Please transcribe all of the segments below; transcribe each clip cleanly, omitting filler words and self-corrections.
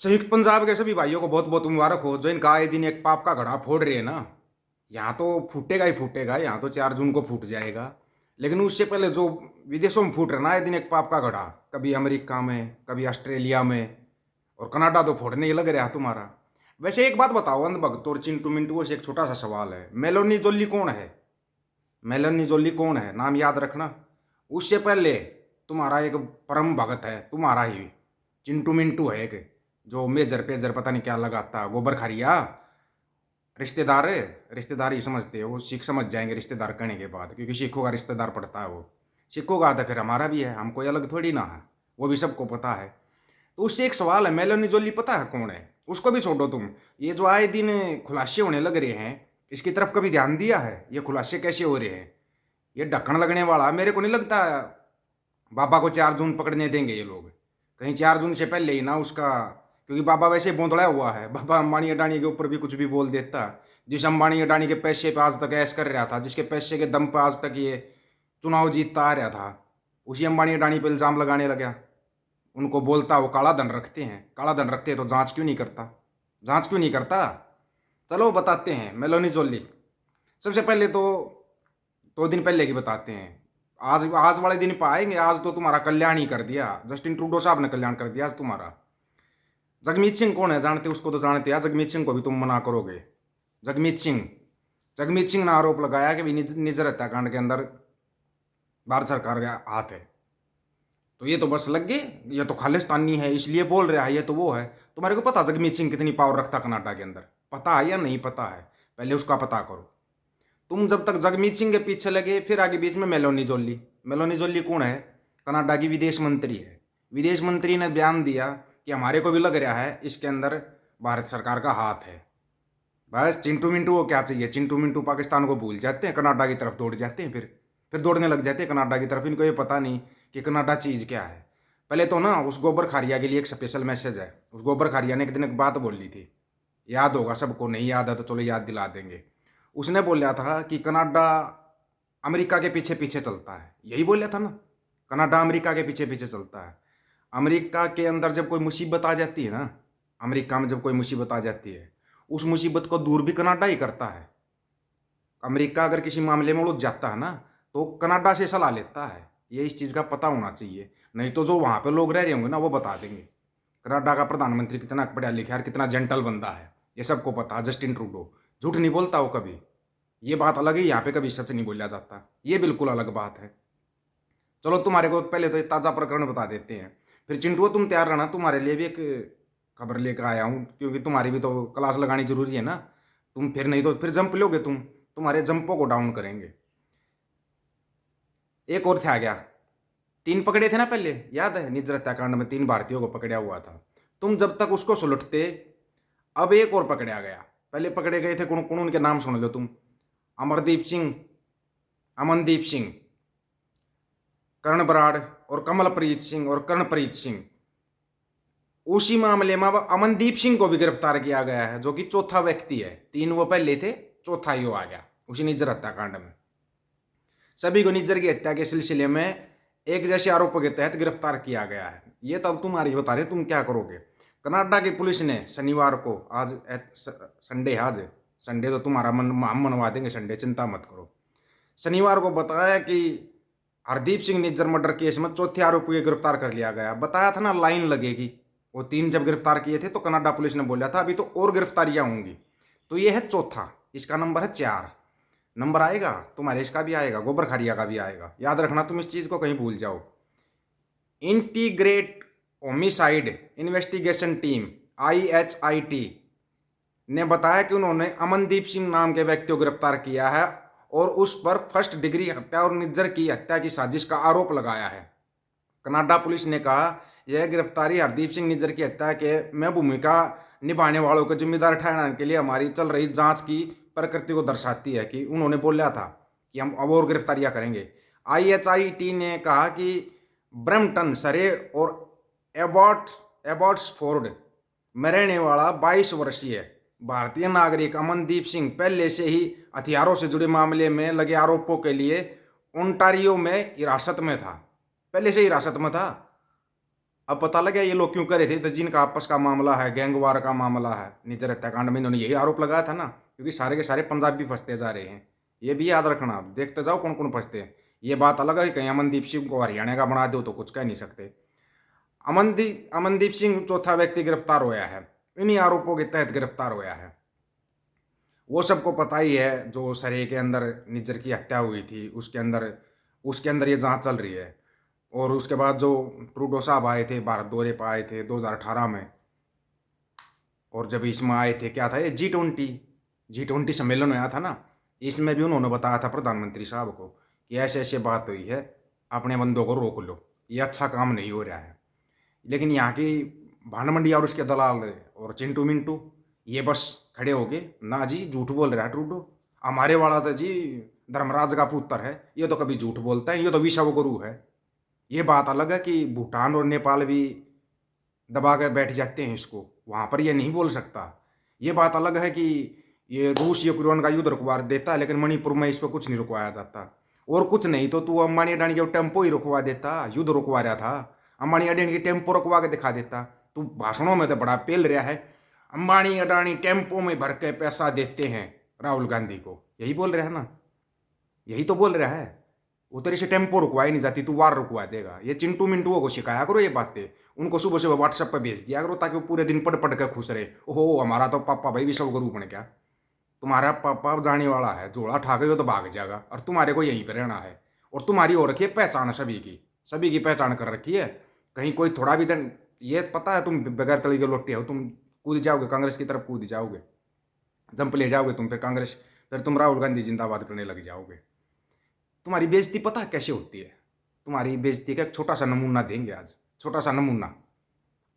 संयुक्त पंजाब के सभी भाइयों को बहुत बहुत मुबारक हो जो इनका आए दिन एक पाप का घड़ा फोड़ रहे हैं ना। यहाँ तो फूटेगा ही फूटेगा, यहाँ तो 4 जून को फूट जाएगा। लेकिन उससे पहले जो विदेशों में फूट रहा है ना आए दिन एक पाप का घड़ा, कभी अमेरिका में, कभी ऑस्ट्रेलिया में, और कनाडा तो फोड़ने ही लग रहा है तुम्हारा। वैसे एक बात बताओ अंधभक्त और चिंटू मिंटू से एक छोटा सा सवाल है, मेलोनी जोली कौन है? मेलोनी जोली कौन है, नाम याद रखना। उससे पहले तुम्हारा एक परम भगत है तुम्हारा ही, चिंटू मिंटू है एक, जो मेजर पेजर पता नहीं क्या लगाता, गोबर खरिया। रिश्तेदार है, रिश्तेदार ही समझते हो, सिख समझ जाएंगे रिश्तेदार कहने के बाद, क्योंकि सिखों का रिश्तेदार पड़ता है वो। सिखों का तो फिर हमारा भी है, हम कोई अलग थोड़ी ना है, वो भी सबको पता है। तो उससे एक सवाल है, मेलोनी जोली पता है कौन है? उसको भी छोड़ो तुम, ये जो आए दिन खुलासे होने लग रहे हैं, इसकी तरफ कभी ध्यान दिया है? ये खुलासे कैसे हो रहे हैं? ये ढक्कन लगने वाला मेरे को नहीं लगता बाबा को 4 जून पकड़ने देंगे ये लोग। कहीं 4 जून से पहले ही ना उसका, क्योंकि बाबा वैसे ही बोंदड़ा हुआ है। बाबा अंबानी अडानी के ऊपर भी कुछ भी बोल देता। जिस अंबानी अडानी के पैसे पे आज तक ऐश कर रहा था, जिसके पैसे के दम पे आज तक ये चुनाव जीतता आ रहा था, उसी अंबानी अडानी पे इल्ज़ाम लगाने लगा। उनको बोलता वो काला धन रखते हैं, काला धन रखते हैं तो जांच क्यों नहीं करता? जांच क्यों नहीं करता? चलो बताते हैं मेलोनी जोली। सबसे पहले तो 2 दिन पहले की बताते हैं। आज आज वाले दिन पे आएंगे, आज तो तुम्हारा कल्याण ही कर दिया, जस्टिन ट्रूडो साहब ने कल्याण कर दिया आज तुम्हारा। जगमीत सिंह कौन है जानते? उसको तो जानते हैं, जगमीत सिंह को भी तुम मना करोगे। जगमीत सिंह, जगमीत सिंह ने आरोप लगाया कि निजर हत्याकांड के अंदर भारत सरकार का हाथ है। तो ये तो बस लग गए, ये तो खालिस्तानी है इसलिए बोल रहा है, ये तो वो है। तुम्हारे को पता जगमीत सिंह कितनी पावर रखता कनाडा के अंदर? पता है या नहीं पता है? पहले उसका पता करो। तुम जब तक जगमीत सिंह के पीछे लगे, फिर आगे बीच में मेलोनी जोली। मेलोनी जोली कौन है? कनाडा की विदेश मंत्री है। विदेश मंत्री ने बयान दिया कि हमारे को भी लग रहा है इसके अंदर भारत सरकार का हाथ है। बस चिंटू मिंटू को क्या चाहिए? चिंटू मिंटू पाकिस्तान को भूल जाते हैं, कनाडा की तरफ दौड़ जाते हैं, फिर दौड़ने लग जाते हैं कनाडा की तरफ। इनको ये पता नहीं कि कनाडा चीज़ क्या है। पहले तो ना उस गोबर खारिया के लिए एक स्पेशल मैसेज है। उस गोबर खारिया ने एक दिन एक बात बोल ली थी, याद होगा सबको, नहीं याद है तो चलो याद दिला देंगे। उसने बोला था कि कनाडा अमेरिका के पीछे पीछे चलता है, यही बोला था ना, कनाडा अमेरिका के पीछे पीछे चलता है। अमेरिका के अंदर जब कोई मुसीबत आ जाती है ना, अमेरिका में जब कोई मुसीबत आ जाती है, उस मुसीबत को दूर भी कनाडा ही करता है। अमेरिका अगर किसी मामले में उलझ जाता है ना, तो कनाडा से सलाह लेता है। ये इस चीज़ का पता होना चाहिए, नहीं तो जो वहाँ पे लोग रह रहे होंगे ना वो बता देंगे कनाडा का प्रधानमंत्री कितना पढ़ा लिखा है और कितना जेंटल बंदा है। ये सबको पता है। जस्टिन ट्रूडो झूठ नहीं बोलता वो कभी। ये बात अलग है, यहाँ पे कभी सच नहीं बोला जाता, ये बिल्कुल अलग बात है। चलो तुम्हारे को पहले तो ताज़ा प्रकरण बता देते हैं, फिर चिंटू तुम तैयार रहना, तुम्हारे लिए भी एक खबर लेकर आया हूँ, क्योंकि तुम्हारी भी तो क्लास लगानी जरूरी है ना। तुम फिर नहीं तो फिर जंप लोगे तुम, तुम्हारे जंपों को डाउन करेंगे। एक और था गया, 3 पकड़े थे ना पहले, याद है? निज हत्याकांड में 3 भारतीयों को पकड़ा हुआ था। तुम जब तक उसको सुलटते, अब एक और पकड़ा गया। पहले पकड़े गए थे कौन कौन, उनके नाम सुन लो तुम। अमरदीप सिंह, अमनदीप सिंह, कर्ण बराड़ और कमलप्रीत सिंह और कर्णप्रीत सिंह। उसी मामले में अब अमनदीप सिंह को भी गिरफ्तार किया गया है, जो कि चौथा व्यक्ति है। 3 वो पहले थे, चौथा ही वो आ गया उसी निज्जर हत्याकांड में। सभी को निज्जर की हत्या के सिलसिले में एक जैसे आरोपों के तहत गिरफ्तार किया गया है। ये तो अब तुम्हारी बता रहे, तुम क्या करोगे? कनाडा की पुलिस ने शनिवार को, आज संडे है, आज संडे तो तुम्हारा हम मनवा देंगे संडे, चिंता मत करो। शनिवार को बताया कि हरदीप सिंह निज्जर मर्डर केस में चौथे आरोपी को गिरफ्तार कर लिया गया। बताया था ना लाइन लगेगी। वो 3 जब गिरफ्तार किए थे तो कनाडा पुलिस ने बोला था अभी तो और गिरफ्तारियां होंगी। तो ये है चौथा, इसका नंबर है 4। नंबर आएगा तुम्हारे, इसका भी आएगा, गोबर खारिया का भी आएगा। याद रखना तुम इस चीज़ को, कहीं भूल जाओ। Integrate homicide investigation team IHIT ने बताया कि उन्होंने अमनदीप सिंह नाम के व्यक्ति को गिरफ्तार किया है और उस पर फर्स्ट डिग्री हत्या और निज्जर की हत्या की साजिश का आरोप लगाया है। कनाडा पुलिस ने कहा यह गिरफ्तारी हरदीप सिंह निज्जर की हत्या के में भूमिका निभाने वालों को जिम्मेदार ठहराने के लिए हमारी चल रही जांच की प्रकृति को दर्शाती है, कि उन्होंने बोला था कि हम अब और गिरफ्तारियां करेंगे। IHIT ने कहा कि ब्रम्पटन सरे और एबॉट्सफोर्ड में रहने वाला 22 वर्षीय भारतीय नागरिक अमनदीप सिंह पहले से ही हथियारों से जुड़े मामले में लगे आरोपों के लिए ओंटारियो में हिरासत में था। पहले से हिरासत में था। अब पता लगा ये लोग क्यों करे थे, तो जिनका आपस का मामला है, गैंगवार का मामला है, निजर हत्याकांड में इन्होंने यही आरोप लगाया था ना, क्योंकि सारे के सारे पंजाबी फंसते जा रहे हैं। ये भी याद रखना, आप देखते जाओ कौन कौन फंसते हैं। ये बात अलग है, कहीं अमनदीप सिंह को हरियाणा का बना दो तो कुछ कह नहीं सकते। अमनदीप सिंह चौथा व्यक्ति गिरफ्तार होया है, इन्हीं आरोपों के तहत गिरफ्तार होया है। वो सबको पता ही है, जो सरे के अंदर निज्जर की हत्या हुई थी उसके अंदर ये जांच चल रही है। और उसके बाद जो ट्रूडो साहब आए थे, भारत दौरे पर आए थे 2018 में, और जब इसमें आए थे, क्या था ये G20 सम्मेलन होया था ना, इसमें भी उन्होंने बताया था प्रधानमंत्री साहब को कि ऐसे ऐसे बात हुई है, अपने बंदों को रोक लो, ये अच्छा काम नहीं हो रहा है। लेकिन यहाँ की भानमंडी और उसके दलाल और चिंटू मिंटू ये बस खड़े हो गए ना जी, झूठ बोल रहा है ट्रूडो, हमारे वाला तो जी धर्मराज का पुत्र है, ये तो कभी झूठ बोलता है, ये तो विश्व गुरु है। ये बात अलग है कि भूटान और नेपाल भी दबा के बैठ जाते हैं इसको, वहाँ पर ये नहीं बोल सकता। ये बात अलग है कि ये रूस यूक्रेन का युद्ध रुकवा देता है, लेकिन मणिपुर में इसको कुछ नहीं रुकवाया जाता। और कुछ नहीं तो तू अंबानी अडानी के टेम्पो ही रुकवा देता, युद्ध रुकवा रहा था, अंबानी अडानी के टेम्पो रुकवा के दिखा देता। तू भाषणों में तो बड़ा पेल रहा है, अंबानी अडानी टेम्पो में भर के पैसा देते हैं राहुल गांधी को, यही बोल रहा है ना, यही तो बोल रहा है। उधर से टेम्पो रुकवाई नहीं जाती, तू वार रुकवा देगा। ये चिंटू मिंटुओं को सिखाया करो ये बातें, उनको सुबह सुबह व्हाट्सएप पर भेज दिया करो, ताकि वो पूरे दिन पढ़ पढ़ के खुश रहे। ओहो हमारा तो पापा भाई विश्व गुरु बन गया। तुम्हारा पापा जाने वाला है, झोला ठा के तो भाग जाएगा, और तुम्हारे को यहीं पर रहना है। और तुम्हारी हो रखी है पहचान, सभी की पहचान कर रखी है। कहीं कोई थोड़ा भी दिन, ये पता है तुम बगैर तली के लोटे हो, तुम कूद जाओगे कांग्रेस की तरफ, कूद जाओगे, जंप ले जाओगे तुम, फिर कांग्रेस, फिर तुम राहुल गांधी जिंदाबाद करने लग जाओगे। तुम्हारी बेइज्जती पता है कैसे होती है? तुम्हारी बेइज्जती का एक छोटा सा नमूना देंगे आज, छोटा सा नमूना।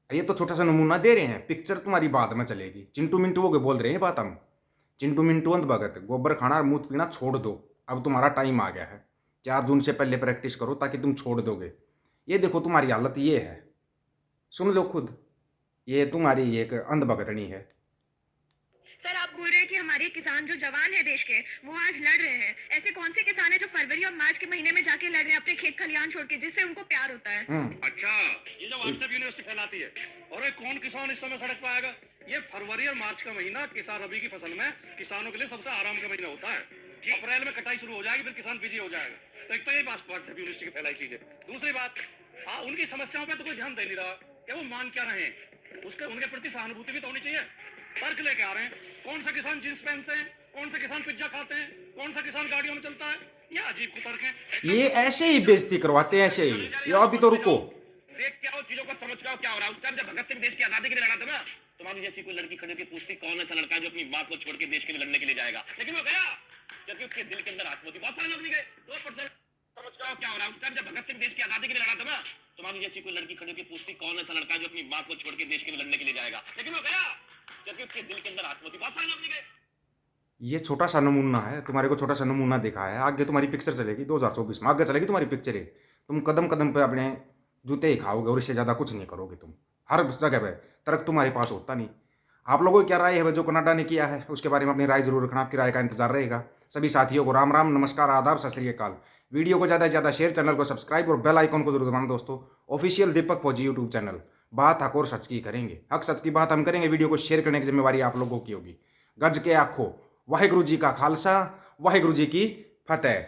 ये तो छोटा सा नमूना दे रहे हैं, पिक्चर तुम्हारी बाद में चलेगी। चिंटू मिंटू के बोल रहे हैं बात हम, चिंटू मिंटू अंत भगत, गोबर खाना और मूत पीना छोड़ दो, अब तुम्हारा टाइम आ गया है। 4 जून से पहले प्रैक्टिस करो, ताकि तुम छोड़ दोगे। ये देखो तुम्हारी हालत ये है, सुन लो खुद, ये तुम्हारी एक अंध भगतनी है। सर आप बोल रहे हैं कि हमारे किसान जो जवान है देश के, वो आज लड़ रहे हैं। ऐसे कौन से किसान है जो फरवरी और मार्च के महीने में जाके लड़ रहे हैं अपने खेत खलिहान छोड़ के, जिससे उनको प्यार होता है? अच्छा, ये जो व्हाट्सएप यूनिवर्सिटी फैलाती है, और ये कौन किसान इस समय सड़क पर आएगा? ये फरवरी और मार्च का महीना किसान रबी की फसल में किसानों के लिए सबसे आराम का महीना होता है। अप्रैल में कटाई शुरू हो जाएगी, फिर किसान बिजी हो जाएगा। तो एक तो ये व्हाट्सएप यूनिवर्सिटी की फैलाई चीज है। दूसरी बात, उनकी समस्याओं पर तो कोई ध्यान दे नहीं रहा कि वो मान क्या रहे हैं, उसके उनके प्रति सहानुभूति भी तो होनी चाहिए। तर्क लेके आ रहे हैं, कौन सा किसान जींस पहनते हैं, कौन सा किसान पिज्जा खाते हैं, कौन सा किसान गाड़ियों में चलता है, ये अजीब कुतर्क है। ये ऐसे ही बेइज्जती करवाते हैं, ऐसे ही। ये अभी तो रुको, देख क्या हो, चीजों को समझ क्या हो, क्या हो रहा है। उस टाइम जब भगत सिंह देश की आजादी के लिए लड़ा था ना, तुम्हारी जैसी कोई लड़की खड़ी होकर पूछती कौन ऐसा लड़का जो अपनी बात को छोड़ के देश के लिए लड़ने के लिए जाएगा, लेकिन वो गया, जबकि उसके दिल के अंदर आत्मा थी। बहुत सारे लोग नहीं गए, 2% समझ क्या हो रहा है। उस टाइम जब भगत सिंह देश की आजादी के लिए लड़ा था ना, तुम्हारी जैसी कोई लड़की खड़ी होकर पूछती कौन ऐसा लड़का जो अपनी बात को छोड़ के देश के लिए लड़ने के लिए जाएगा, लेकिन वो गया, जबकि उसके दिल के अंदर आत्मा थी। बहुत सारे लोग नहीं गए। ये छोटा सा नमूना है, तुम्हारे को छोटा सा नमूना दिखा है। आगे तुम्हारी पिक्चर चलेगी 2024 में, आगे चलेगी तुम्हारी पिक्चर है। तुम कदम कदम पे अपने जूते ही खाओगे, और इससे ज़्यादा कुछ नहीं करोगे तुम। हर जगह पे तर्क तुम्हारे पास होता नहीं। आप लोगों की क्या राय है जो कनाडा ने किया है, उसके बारे में अपनी राय जरूर रखना, आपकी राय का इंतजार रहेगा। सभी साथियों को राम राम, नमस्कार, आदाब, सत श्री अकाल। वीडियो को ज़्यादा से ज़्यादा शेयर, चैनल को सब्सक्राइब और बेल आइकन को जरूर दबाना दोस्तों। ऑफिशियल दीपक फौजी यूट्यूब चैनल, बात हक और सच की करेंगे, हक सच की बात हम करेंगे। वीडियो को शेयर करने की जिम्मेवारी आप लोगों की होगी। गज के आखो, वाहिगुरु जी का खालसा, वाहिगुरु जी की फतेह।